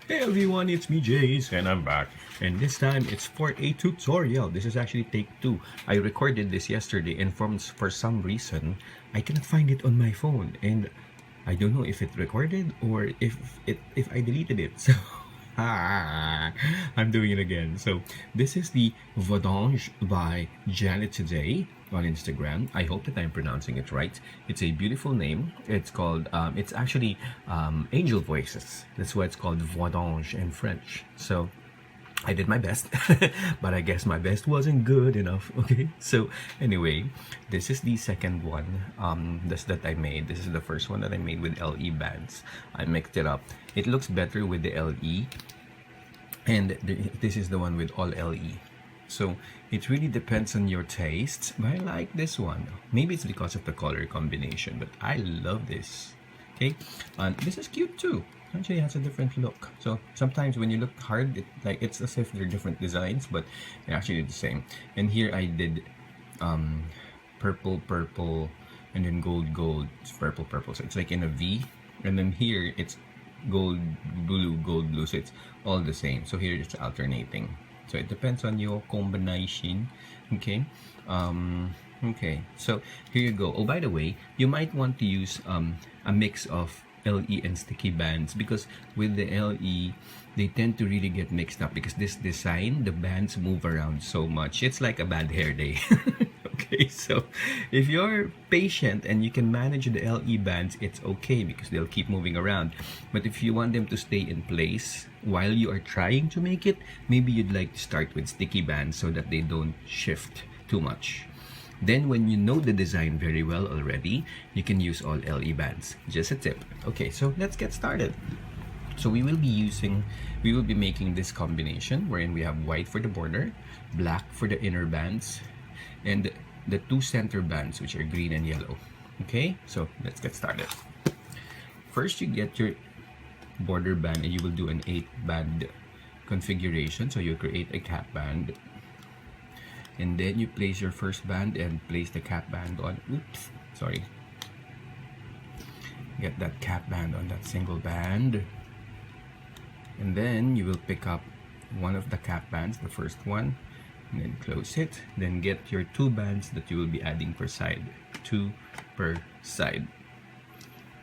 Hey everyone, it's me Jace and I'm back. And this time it's for a tutorial. This is actually take two. I recorded this yesterday and for some reason I cannot find it on my phone and I don't know if it recorded or if I deleted it. So I'm doing it again. So this is the Vodange by Janet today on Instagram. I hope that I'm pronouncing it right. It's a beautiful name. It's called it's actually angel voices. That's why it's called Vodange in French. So I did my best, but I guess my best wasn't good enough. Okay, so anyway, this is the second one that I made. This is the first one that I made with LE bands. I mixed it up. It looks better with the LE, and this is the one with all LE. So it really depends on your tastes, but I like this one. Maybe it's because of the color combination, but I love this. Okay, and this is cute too. Actually has a different look. So sometimes when you look hard, it's as if they're different designs, but they're actually the same. And here I did purple, purple, and then gold, gold, purple, purple. So it's like in a V. And then here it's gold, blue, gold, blue. So it's all the same. So here it's alternating. So it depends on your combination. Okay. Okay. So here you go. Oh, by the way, you might want to use a mix of LE and sticky bands, because with the LE they tend to really get mixed up because this design, the bands move around so much. It's like a bad hair day. Okay, so if you're patient and you can manage the LE bands, it's okay because they'll keep moving around. But if you want them to stay in place while you are trying to make it, maybe you'd like to start with sticky bands so that they don't shift too much. Then when you know the design very well already, you can use all LE bands. Just a tip. Okay, so let's get started. So we will be making this combination wherein we have white for the border, black for the inner bands, and the two center bands, which are green and yellow. Okay, so let's get started. First, you get your border band and you will do an 8-band configuration. So you create a cap band. And then you place your first band and place the cap band on. Oops, sorry. Get that cap band on that single band. And then you will pick up one of the cap bands, the first one, and then close it. Then get your 2 bands that you will be adding per side. 2 per side.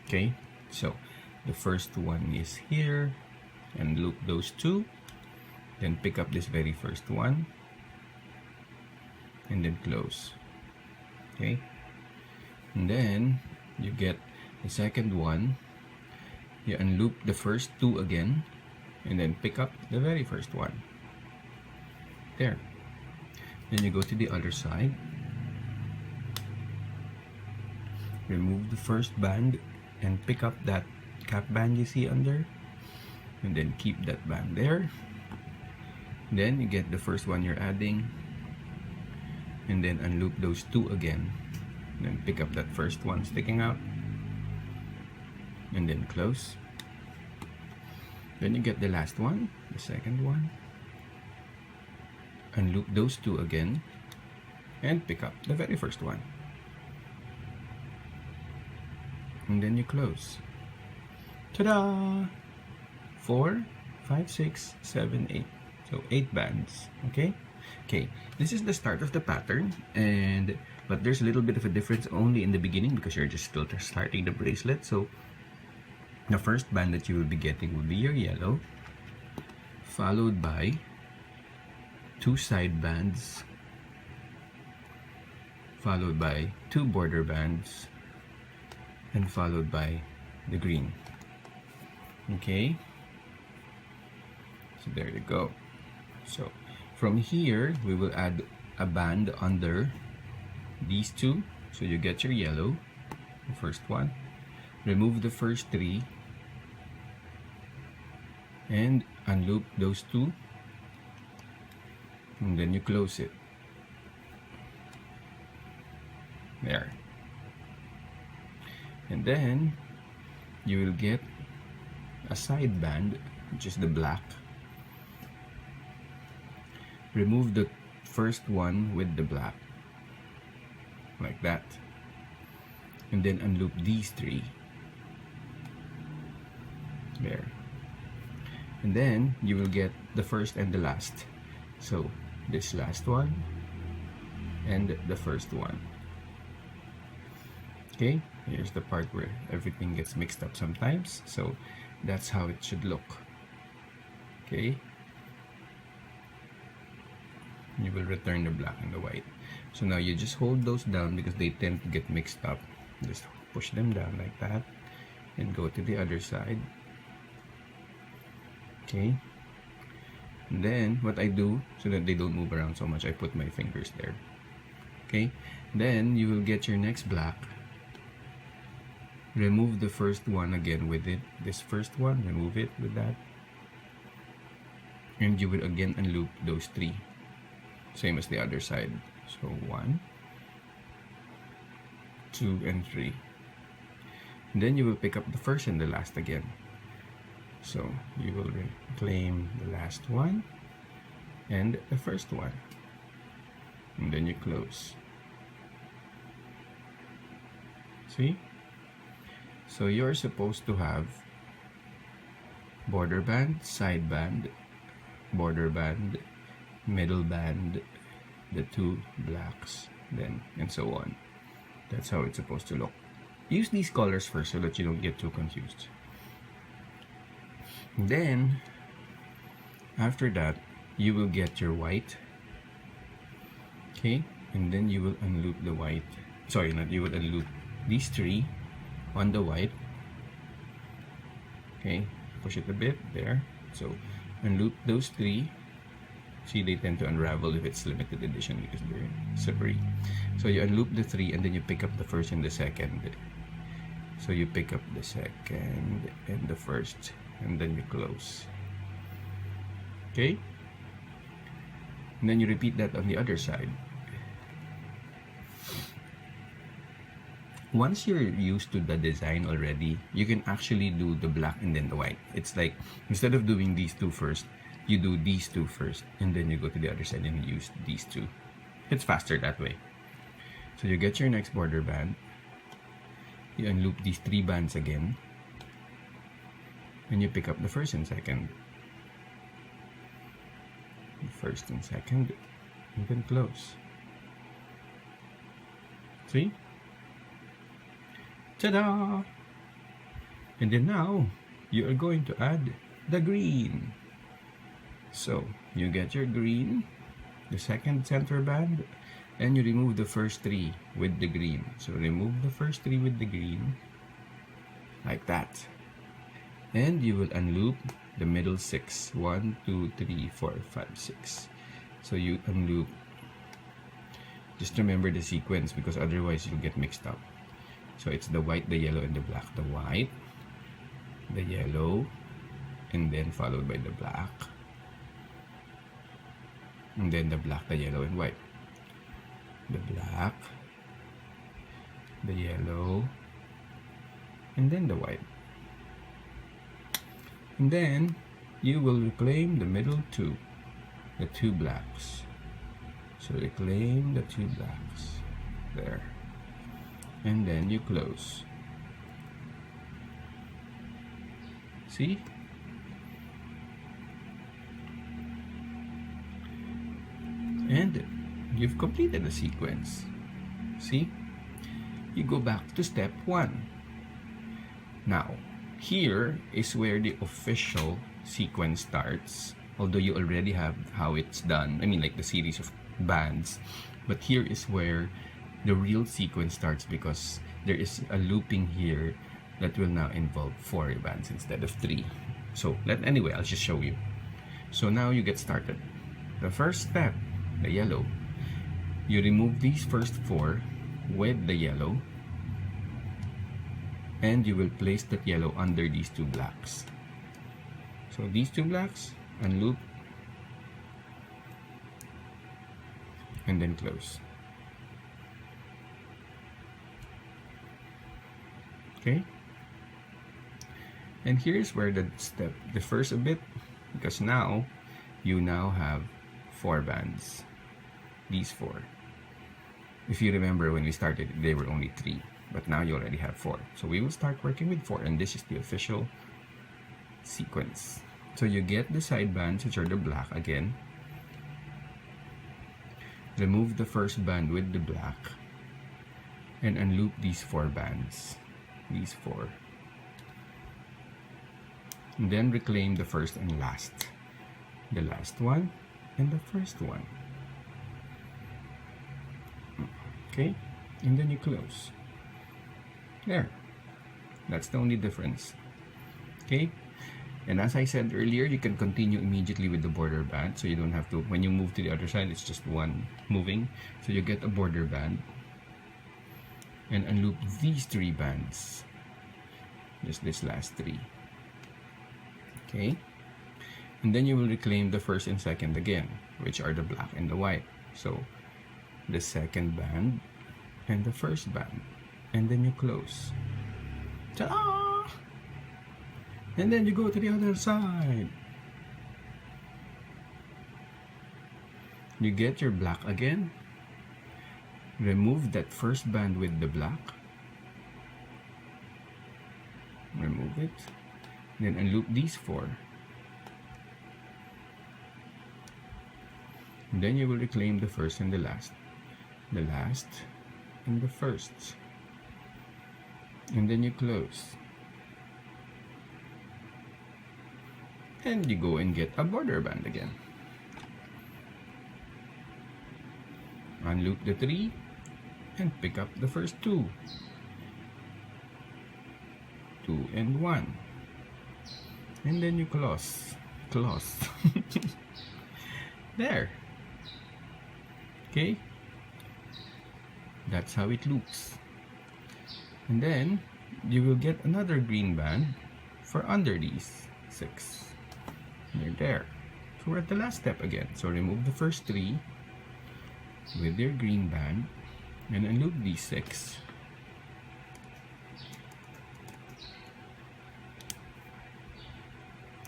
Okay, so the first one is here. And loop those 2. Then pick up this very first one. And then close. Okay, and then you get the second one, you unloop the first 2 again, and then pick up the very first one there. Then you go to the other side, remove the first band and pick up that cap band you see under, and then keep that band there. Then you get the first one you're adding, and then unloop those 2 again, and then pick up that first one sticking out, and then close. Then you get the last one, the second one, unloop those 2 again, and pick up the very first one, and then you close. Ta-da! 4, 5, 6, 7, 8. So 8 bands. Okay. Okay, this is the start of the pattern, but there's a little bit of a difference only in the beginning because you're just still starting the bracelet. So the first band that you will be getting will be your yellow, followed by 2 side bands, followed by 2 border bands, and followed by the green. Okay, so there you go. So from here, we will add a band under these 2. So you get your yellow, the first one. Remove the first 3. And unloop those 2. And then you close it. There. And then you will get a side band, which is the black. Remove the first one with the black, like that, and then unloop these 3 there. and then you will get the first and the last. So this last one and the first one. Okay, here's the part where everything gets mixed up sometimes, so that's how it should look. Okay, you will return the black and the white. So now you just hold those down because they tend to get mixed up. Just push them down like that and go to the other side. Okay, and then what I do so that they don't move around so much, I put my fingers there. Okay, then you will get your next black. Remove the first one again with it. This first one, remove it with that. And you will again unloop those three. Same as the other side. So 1, 2, and 3. And then you will pick up the first and the last again. So you will reclaim the last one and the first one. And then you close. See? So you're supposed to have border band, side band, border band, middle band, the two blacks, then and so on. That's how it's supposed to look. Use these colors first so that you don't get too confused. Then after that you will get your white. Okay, and then you will unloop the white. Sorry, not you will unloop these three on the white. Okay, push it a bit there. So unloop those three. See, they tend to unravel if it's limited edition because they're slippery. So you unloop the three and then you pick up the first and the second. So you pick up the second and the first and then you close. Okay, and then you repeat that on the other side. Once you're used to the design already, you can actually do the black and then the white. It's like, instead of doing these two first, you do these two first, and then you go to the other side and you use these two. It's faster that way. So you get your next border band. You unloop these three bands again. And you pick up the first and second. The first and second, and then close. See? Ta-da! And then now, you are going to add the green. So, you get your green, the second center band, and you remove the first three with the green. So, remove the first three with the green, like that. And you will unloop the middle 6. 1, 2, 3, 4, 5, 6. So, you unloop. Just remember the sequence because otherwise you'll get mixed up. So it's the white, the yellow, and the black. The white, the yellow, and then followed by the black. And then the black, the yellow, and white. The black, the yellow, and then the white. And then you will reclaim the middle two, the two blacks. So reclaim the two blacks. There. And then you close. See? And you've completed the sequence. See? You go back to step 1. Now, here is where the official sequence starts. Although you already have how it's done. I mean, like the series of bands. But here is where the real sequence starts because there is a looping here that will now involve 4 bands instead of 3. So, anyway, I'll just show you. So now you get started. The first step, the yellow, you remove these first 4 with the yellow and you will place that yellow under these 2 blacks. So these 2 blacks, unloop and then close. Okay, and here's where the step differs a bit because now you now have 4 bands. These 4. If you remember when we started, they were only 3, but now you already have 4. So we will start working with 4, and this is the official sequence. So you get the side bands, which are the black again. Remove the first band with the black and unloop these 4 bands. These 4. And then reclaim the first and last. The last one and the first one. Okay? And then you close. There. That's the only difference. Okay? And as I said earlier, you can continue immediately with the border band, so you don't have to, when you move to the other side, it's just one moving. So you get a border band and unloop these 3 bands. Just this last 3. Okay? And then you will reclaim the first and second again, which are the black and the white. So the second band and the first band. And then you close. Ta-da! And then you go to the other side. You get your black again. Remove that first band with the black. Remove it. Then unloop these 4. And then you will reclaim the first and the last. The last and the first. And then you close. And you go and get a border band again. Unloop the 3 and pick up the first 2. 2 and 1. And then you close. Close. There. Okay? That's how it looks. And then you will get another green band for under these 6. They're there. So we're at the last step again. So remove the first 3 with your green band and unloop these 6.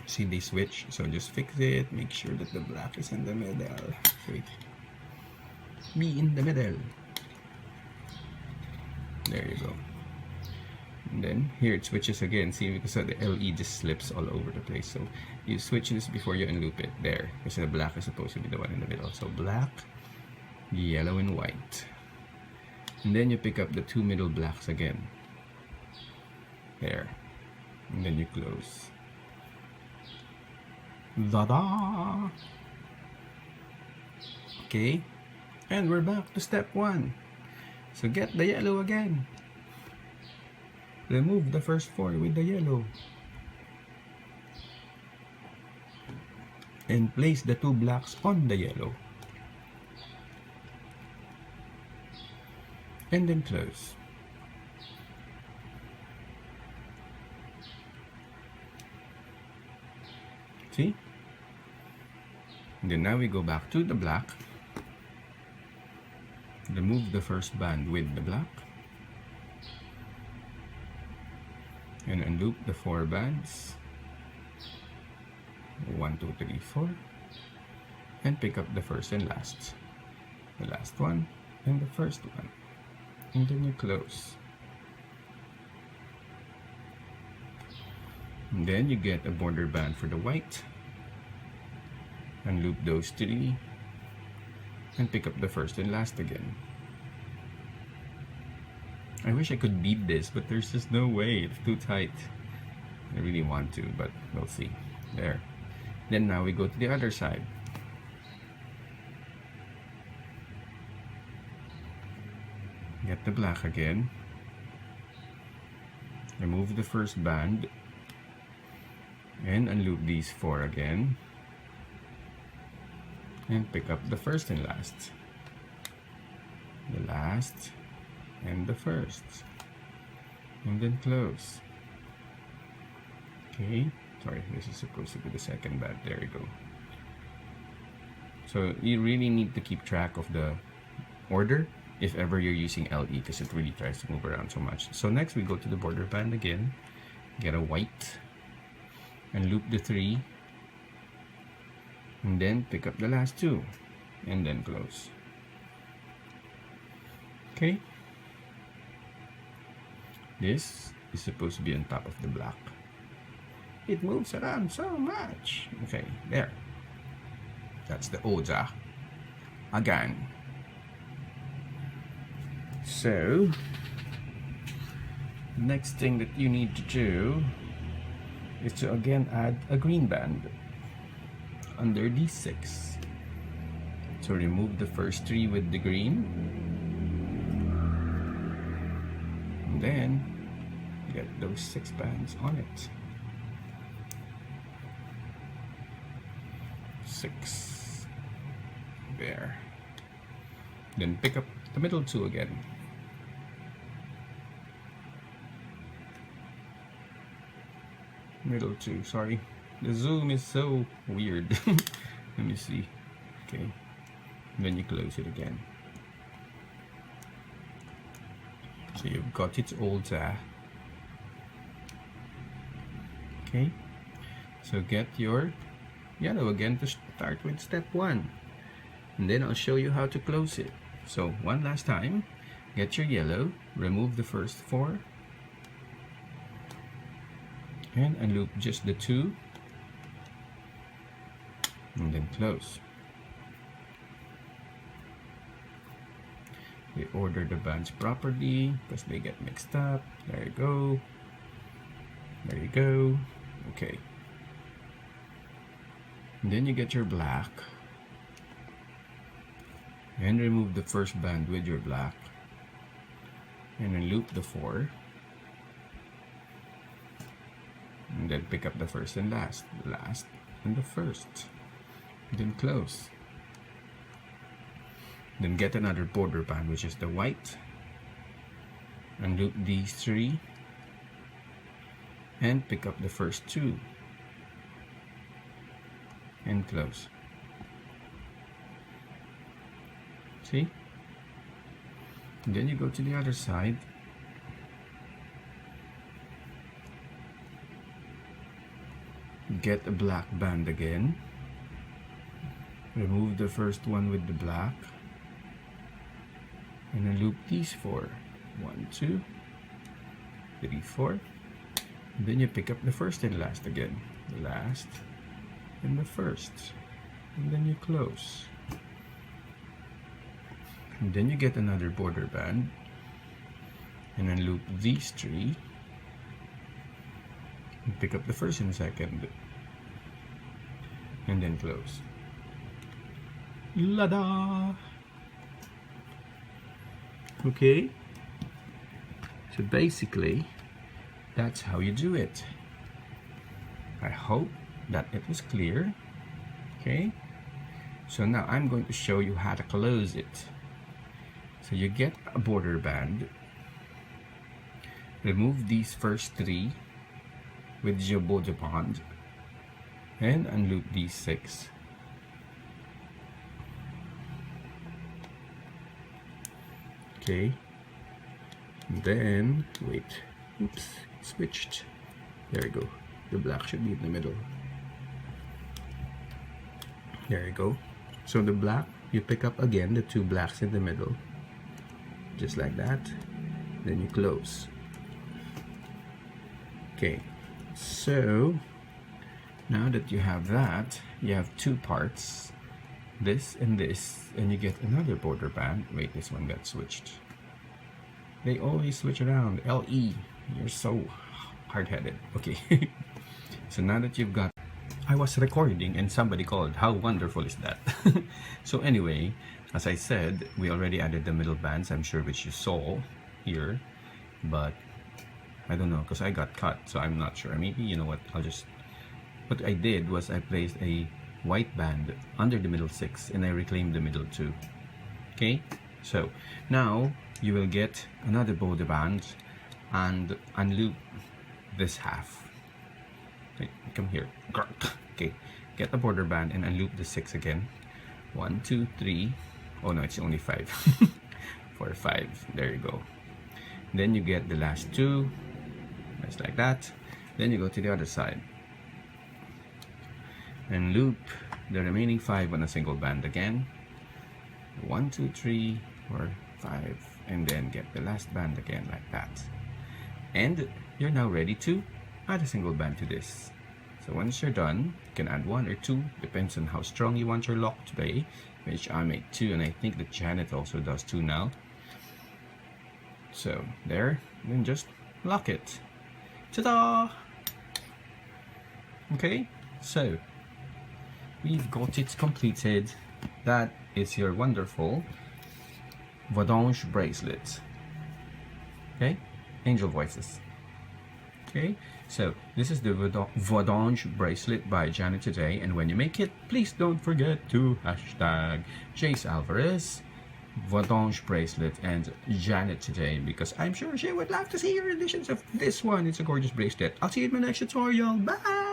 See, they switch, so just fix it. Make sure that the black is in the middle. Wait. Be in the middle. There you go. And then here it switches again. See, because the LE just slips all over the place. So you switch this before you unloop it. There. Because the black is supposed to be the one in the middle. So black, yellow, and white. And then you pick up the 2 middle blacks again. There. And then you close. Da-da! Okay. And we're back to step 1. So get the yellow again. Remove the first 4 with the yellow. And place the 2 blacks on the yellow. And then close. See? And then now we go back to the black. Remove the first band with the black. And unloop the 4 bands. 1, 2, 3, 4. And pick up the first and last. The last one and the first one. And then you close. And then you get a border band for the white. Unloop those 3. And pick up the first and last again. I wish I could beat this, but there's just no way. It's too tight. I really want to, but we'll see. There. Then now we go to the other side. Get the black again. Remove the first band. And unloop these 4 again. And pick up the first and last. The last and the first. And then close. Okay. Sorry, this is supposed to be the second band. There you go. So you really need to keep track of the order if ever you're using LE, because it really tries to move around so much. So next we go to the border band again. Get a white. And loop the 3. And then pick up the last 2. And then close. Okay. This is supposed to be on top of the black. It moves around so much. Okay, there. That's the order. Again. So, next thing that you need to do is to again add a green band under these 6. So remove the first 3 with the green, and then get those 6 bands on it. 6 there. Then pick up the middle 2 again. Middle 2, sorry. The zoom is so weird. Let me see. Okay. And then you close it again. So you've got its order. Okay. So get your yellow again to start with step 1. And then I'll show you how to close it. So one last time. Get your yellow. Remove the first 4. And unloop just the 2, and then close. We order the bands properly because they get mixed up. There you go. There you go. Okay. And then you get your black and remove the first band with your black and unloop the 4. And then pick up the first and last and the first, and then close. Then get another border band, which is the white, and loop these 3 and pick up the first 2 and close. See? And then you go to the other side. Get a black band again. Remove the first one with the black. And then loop these 4. 1, 2, 3, 4. And then you pick up the first and last again. The last and the first. And then you close. And then you get another border band. And then loop these 3. And pick up the first and second, and then close. La-da! Okay, so basically that's how you do it. I hope that it was clear. Okay, so now I'm going to show you how to close it. So you get a border band, remove these first 3 with your border band and unloop these 6. Okay, then wait, oops, switched. There we go. The black should be in the middle. There you go. So the black, you pick up again the 2 blacks in the middle, just like that. Then you close. Okay, so now that you have that, you have 2 parts, this and this, and you get another border band. Wait, this one got switched. They always switch around. LE, you're so hard-headed. Okay. So now that you've got, I was recording and somebody called. How wonderful is that? So anyway, as I said, we already added the middle bands, I'm sure, which you saw here, but I don't know because I got cut, so I'm not sure. Maybe, you know what, what I did was I placed a white band under the middle 6 and I reclaimed the middle 2. Okay, so now you will get another border band and unloop this half. Okay, come here. Okay, get the border band and unloop the 6 again. 1, 2, 3. Oh no, it's only 5. 4, 5. There you go. Then you get the last 2, just like that. Then you go to the other side and loop the remaining 5 on a single band again. 1, 2, 3, 4, 5, and then get the last band again like that. And you're now ready to add a single band to this. So once you're done, you can add 1 or 2, depends on how strong you want your lock to be, which I make 2, and I think that Janet also does 2 now. So there, then just lock it. Ta-da! Okay, so we've got it completed. That is your wonderful VOIX bracelet. Okay, angel voices. Okay, so this is the VOIX bracelet by Janet today, and when you make it, please don't forget to hashtag Jace Alvarez, VOIX bracelet, and Janet today, because I'm sure she would love to see your editions of this one. It's a gorgeous bracelet. I'll see you in my next tutorial. Bye!